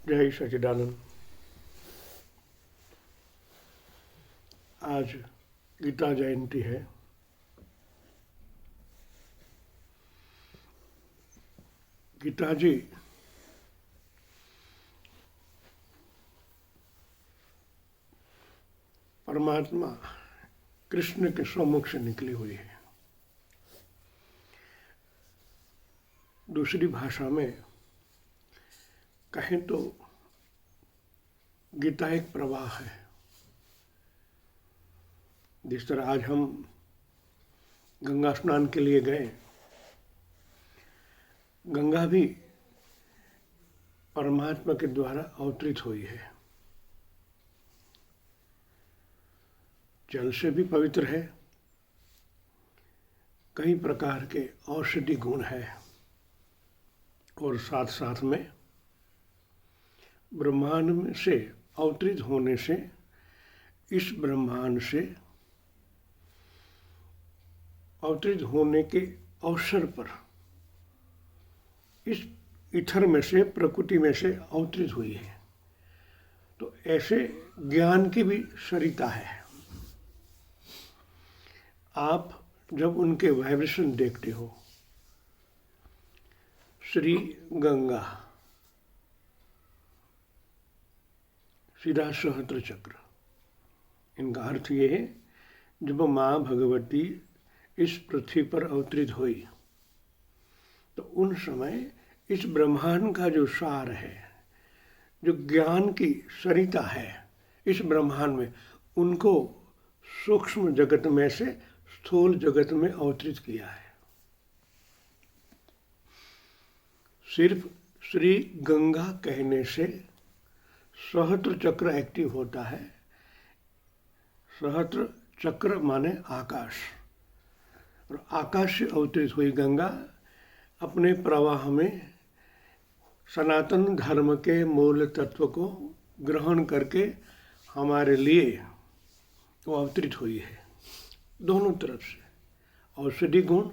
जय सच्चिदानंद। आज गीता जयंती है। गीता जी परमात्मा कृष्ण के सम्मुख से निकली हुई है। दूसरी भाषा में कहें तो गीता एक प्रवाह है। जिस तरह आज हम गंगा स्नान के लिए गए, गंगा भी परमात्मा के द्वारा अवतरित हुई है। जल से भी पवित्र है, कई प्रकार के औषधि गुण है और साथ साथ में ब्रह्मांड में से अवतरित होने से इस ब्रह्मांड से अवतरित होने के अवसर पर इस ईथर में से, प्रकृति में से अवतरित हुई है। तो ऐसे ज्ञान की भी सरिता है। आप जब उनके वाइब्रेशन देखते हो, श्री गंगा, सीधा सहस्त्र चक्र, इनका अर्थ ये है जब माँ भगवती इस पृथ्वी पर अवतरित हुई तो उन समय इस ब्रह्मांड का जो सार है, जो ज्ञान की सरिता है इस ब्रह्मांड में, उनको सूक्ष्म जगत में से स्थूल जगत में अवतरित किया है। सिर्फ श्री गंगा कहने से सहस्त्र चक्र एक्टिव होता है। सहस्त्र चक्र माने आकाश, और आकाश से अवतरित हुई गंगा अपने प्रवाह में सनातन धर्म के मूल तत्व को ग्रहण करके हमारे लिए वो अवतरित हुई है। दोनों तरफ से औषधि गुण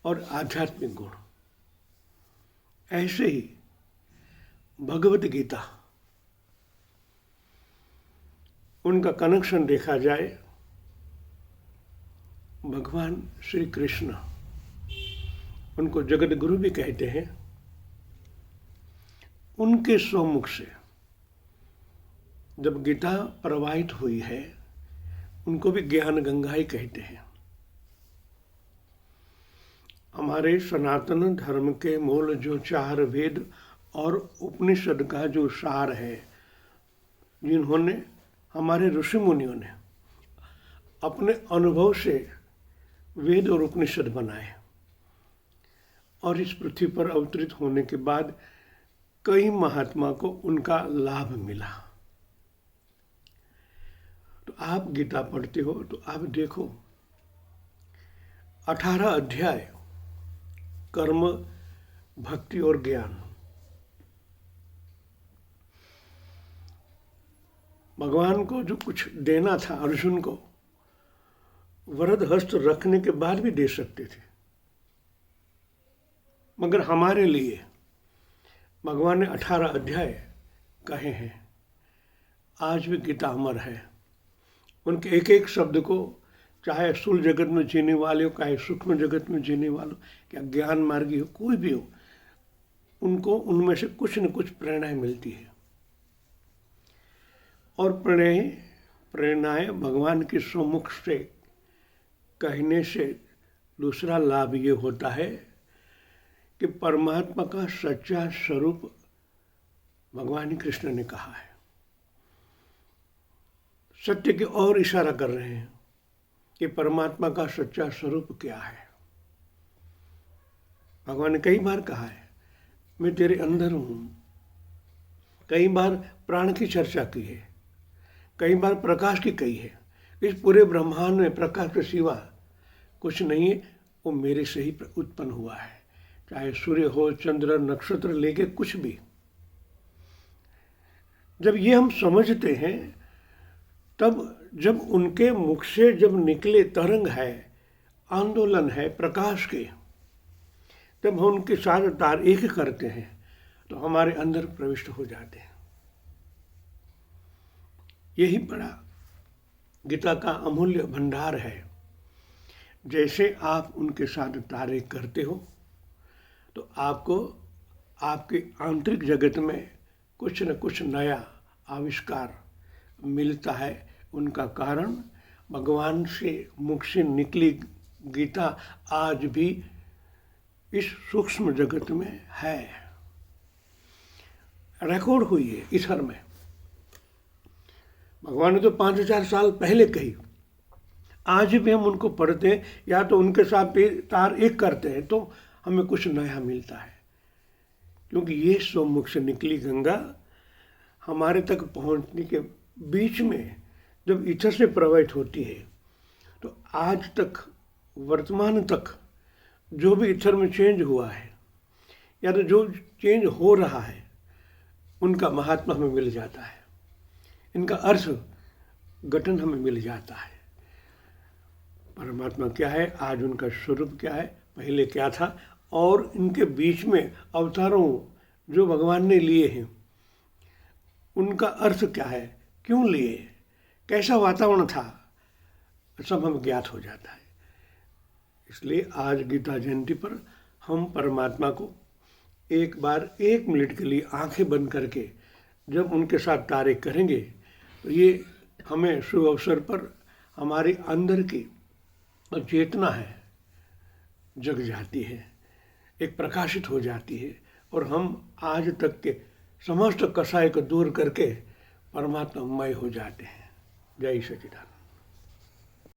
और आध्यात्मिक गुण। ऐसे ही भगवत गीता, उनका कनेक्शन देखा जाए, भगवान श्री कृष्ण, उनको जगत गुरु भी कहते हैं, उनके सम्मुख से जब गीता प्रवाहित हुई है, उनको भी ज्ञान गंगा ही कहते हैं। हमारे सनातन धर्म के मूल जो 4 वेद और उपनिषद का जो सार है, जिन्होंने हमारे ऋषि मुनियों ने अपने अनुभव से वेद और उपनिषद बनाए और इस पृथ्वी पर अवतरित होने के बाद कई महात्मा को उनका लाभ मिला। तो आप गीता पढ़ते हो तो आप देखो 18 अध्याय कर्म, भक्ति और ज्ञान। भगवान को जो कुछ देना था अर्जुन को, वरद हस्त रखने के बाद भी दे सकते थे, मगर हमारे लिए भगवान ने 18 अध्याय कहे हैं। आज भी गीता अमर है। उनके एक एक शब्द को, चाहे स्थूल जगत में जीने वाले हो, चाहे सूक्ष्म जगत में जीने वाले हो, क्या ज्ञान मार्गी हो, कोई भी हो, उनको उनमें से कुछ न कुछ प्रेरणाएं मिलती है। और प्रेरणाएं भगवान के सम्मुख से कहने से दूसरा लाभ ये होता है कि परमात्मा का सच्चा स्वरूप भगवान कृष्ण ने कहा है। सत्य की ओर इशारा कर रहे हैं कि परमात्मा का सच्चा स्वरूप क्या है। भगवान ने कई बार कहा है, मैं तेरे अंदर हूँ। कई बार प्राण की चर्चा की है, कई बार प्रकाश की कही है। इस पूरे ब्रह्मांड में प्रकाश के सिवा कुछ नहीं है, वो मेरे से ही उत्पन्न हुआ है। चाहे सूर्य हो, चंद्र, नक्षत्र, लेके कुछ भी। जब ये हम समझते हैं, तब जब उनके मुख से जब निकले तरंग है, आंदोलन है प्रकाश के, जब हम उनके साथ तार एक करते हैं तो हमारे अंदर प्रविष्ट हो जाते हैं। यही बड़ा गीता का अमूल्य भंडार है। जैसे आप उनके साथ कार्य करते हो तो आपको आपके आंतरिक जगत में कुछ न कुछ नया आविष्कार मिलता है। उनका कारण भगवान से मुख से निकली गीता आज भी इस सूक्ष्म जगत में है, रिकॉर्ड हुई है ईश्वर में। भगवान ने तो 5000 साल पहले कही, आज भी हम उनको पढ़ते हैं या तो उनके साथ तार एक करते हैं तो हमें कुछ नया मिलता है। क्योंकि ये स्वमुख से निकली गंगा हमारे तक पहुंचने के बीच में जब ईथर से प्रवाहित होती है तो आज तक वर्तमान तक जो भी ईथर में चेंज हुआ है या तो जो चेंज हो रहा है उनका महात्मा हमें मिल जाता है, इनका अर्थ गठन हमें मिल जाता है। परमात्मा क्या है, आज उनका स्वरूप क्या है, पहले क्या था, और इनके बीच में अवतारों जो भगवान ने लिए हैं उनका अर्थ क्या है, क्यों लिए, कैसा वातावरण था, सब हमें ज्ञात हो जाता है। इसलिए आज गीता जयंती पर हम परमात्मा को एक बार 1 मिनट के लिए आंखें बंद करके जब उनके साथ कार्य करेंगे तो ये हमें शुभ अवसर पर हमारी अंदर की चेतना है जग जाती है, एक प्रकाशित हो जाती है और हम आज तक के समस्त कसाय को दूर करके परमात्मामय हो जाते हैं। जय सच्चिदानंद।